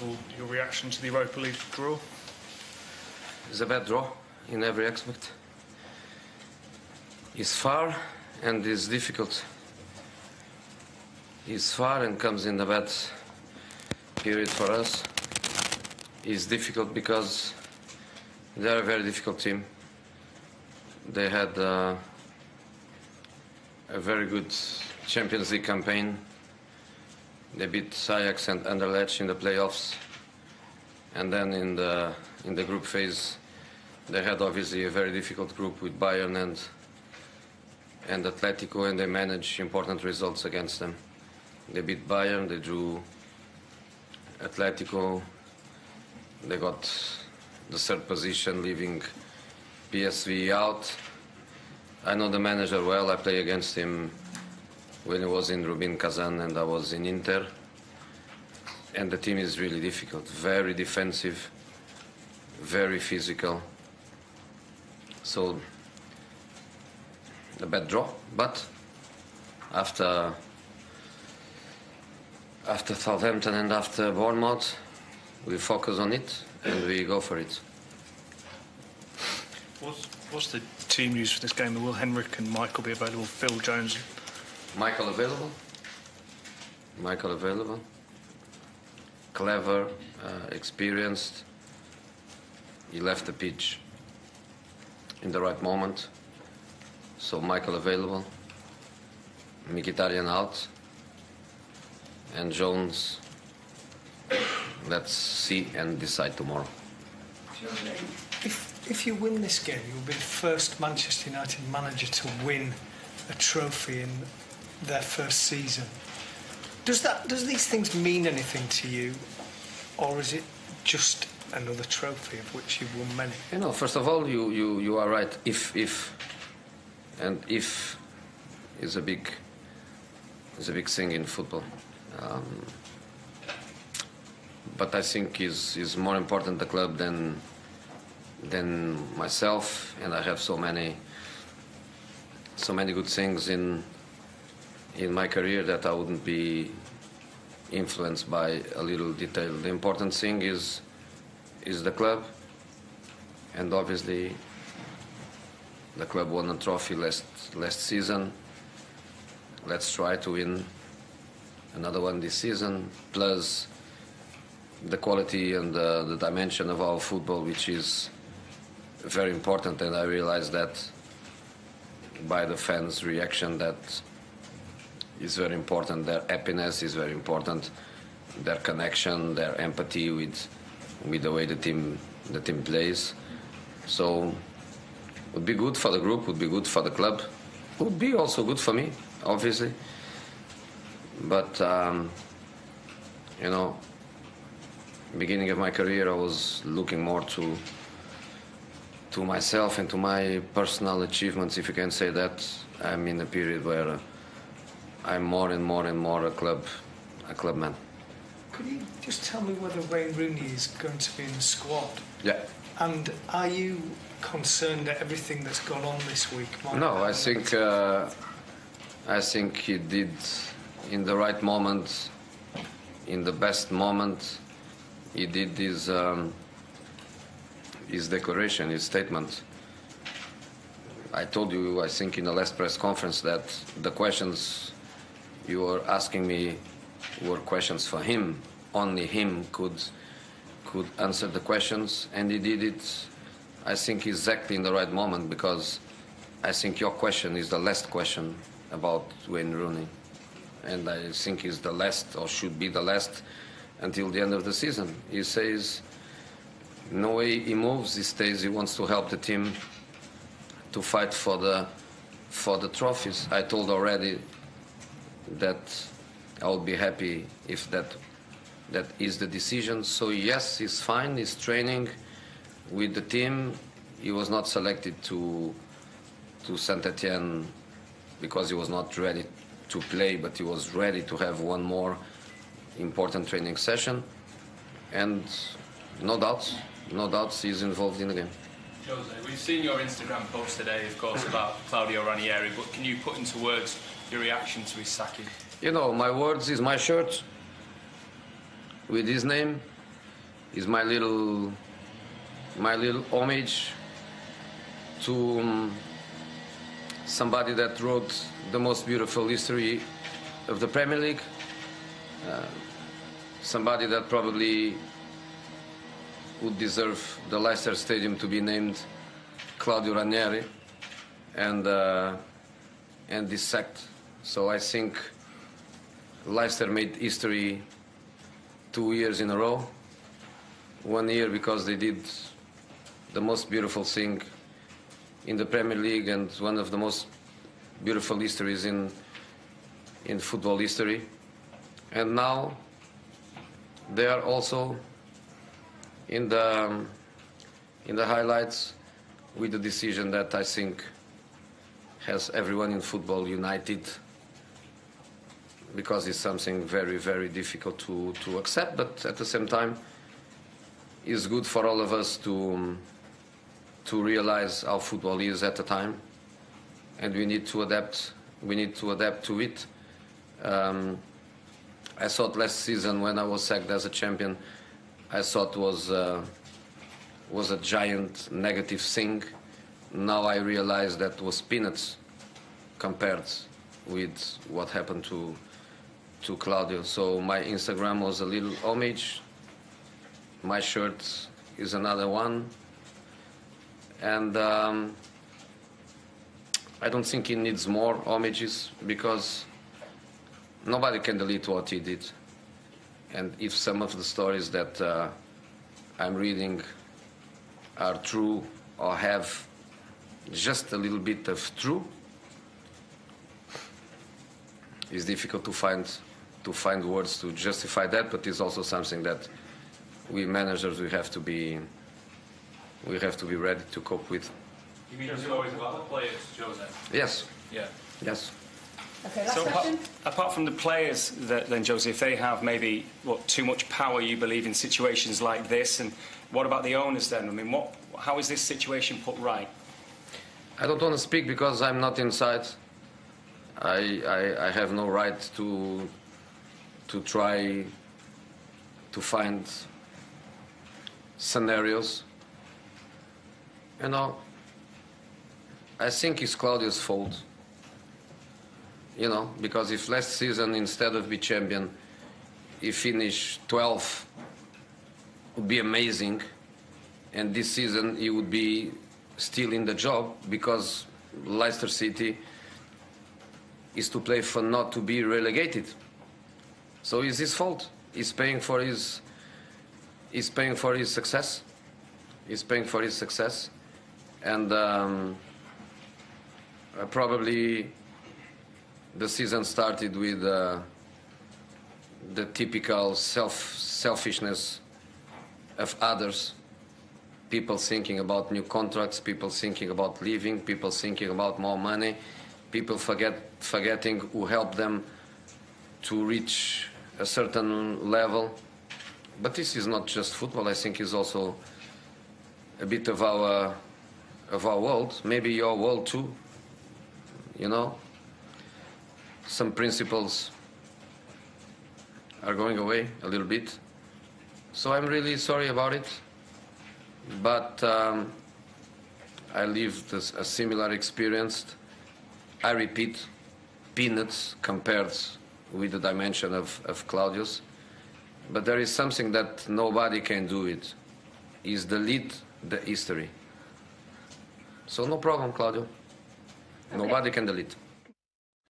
Your reaction to the Europa League draw? It's a bad draw in every aspect. It's far and it's difficult. It's far and comes in a bad period for us. It's difficult because they're a very difficult team. They had a very good Champions League campaign. They beat Ajax and Anderlecht in the playoffs, and then in the group phase, they had obviously a very difficult group with Bayern and Atletico, and they managed important results against them. They beat Bayern, they drew Atletico, they got the third position, leaving PSV out. I know the manager well. I played against him when he was in Rubin Kazan and I was in Inter. And the team is really difficult, very defensive, very physical. So, a bad draw, but after Southampton and after Bournemouth, we focus on it and we go for it. What's the team news for this game? Will Henrik and Michael be available? Phil Jones? Michael available. Michael available. Clever, experienced. He left the pitch in the right moment. So Michael available. Mkhitaryan out. And Jones, let's see and decide tomorrow. If you win this game, you'll be the first Manchester United manager to win a trophy in their first season. Does these things mean anything to you, or is it just another trophy of which you've won many? You know, first of all, you are right. If is a big thing in football. But I think is more important the club than myself, and I have so many good things in my career that I wouldn't be influenced by a little detail. The important thing is the club, and obviously the club won a trophy last season. Let's try to win another one this season, plus the quality and the dimension of our football, which is very important, and I realize that by the fans' reaction that is very important. Their happiness is very important. Their connection, their empathy with the way the team plays. So would be good for the group, would be good for the club, would be also good for me, obviously. But you know, beginning of my career, I was looking more to myself and to my personal achievements, if you can say that. I'm in a period where I'm more and more a club man. Could you just tell me whether Wayne Rooney is going to be in the squad? Yeah. And are you concerned at everything that's gone on this week? No, I think he did in the right moment, in the best moment. He did his declaration, his statement. I told you, I think, in the last press conference that the questions you were asking me were questions for him. Only him could answer the questions, and he did it, I think, exactly in the right moment, because I think your question is the last question about Wayne Rooney, and I think is the last, or should be the last, until the end of the season. He says no way he moves. He stays. He wants to help the team to fight for the trophies. I told already that I would be happy if that is the decision. So yes, he's fine. He's training with the team. He was not selected to Saint-Etienne because he was not ready to play, but he was ready to have one more important training session. And no doubts he's involved in the game. Jose, we've seen your Instagram post today, of course, about Claudio Ranieri, but can you put into words your reaction to his sacking? You know, my words is my shirt with his name, is my little homage to somebody that wrote the most beautiful history of the Premier League, somebody that probably would deserve the Leicester Stadium to be named Claudio Ranieri, and dissect. So I think Leicester made history 2 years in a row. 1 year because they did the most beautiful thing in the Premier League and one of the most beautiful histories in football history. And now they are also in the highlights with a decision that I think has everyone in football united, because it's something very, very difficult to accept, but at the same time it's good for all of us to realize how football is at the time, and we need to adapt. We need to adapt to it. I thought last season when I was sacked as a champion, I thought was a giant negative thing. Now I realize that was peanuts compared with what happened to Claudio. So my Instagram was a little homage. My shirt is another one. And I don't think he needs more homages, because nobody can delete what he did. And if some of the stories that I'm reading are true or have just a little bit of true, it's difficult to find words to justify that, but it's also something that we managers we have to be ready to cope with. You mean stories about the players, Joseph? Yes. Yeah. Yes. Okay, last So question. apart from the players, then Jose, if they have maybe too much power, you believe, in situations like this, and what about the owners then? I mean, how is this situation put right? I don't want to speak because I'm not inside. I have no right to try to find scenarios. You know, I think it's Claudio's fault. You know, because if last season, instead of be champion, he finished 12th, would be amazing. And this season he would be still in the job, because Leicester City is to play for not to be relegated. So it's his fault. He's paying for his success. He's paying for his success. And probably the season started with the typical selfishness of others. People thinking about new contracts, people thinking about leaving, people thinking about more money, people forgetting who helped them to reach a certain level. But this is not just football. I think it's also a bit of our world, maybe your world too. You know, some principles are going away a little bit. So I'm really sorry about it. But I lived a similar experience. I repeat, peanuts compared with the dimension of Claudio's. But there is something that nobody can do it, is delete the history. So no problem, Claudio. Okay. Nobody can delete.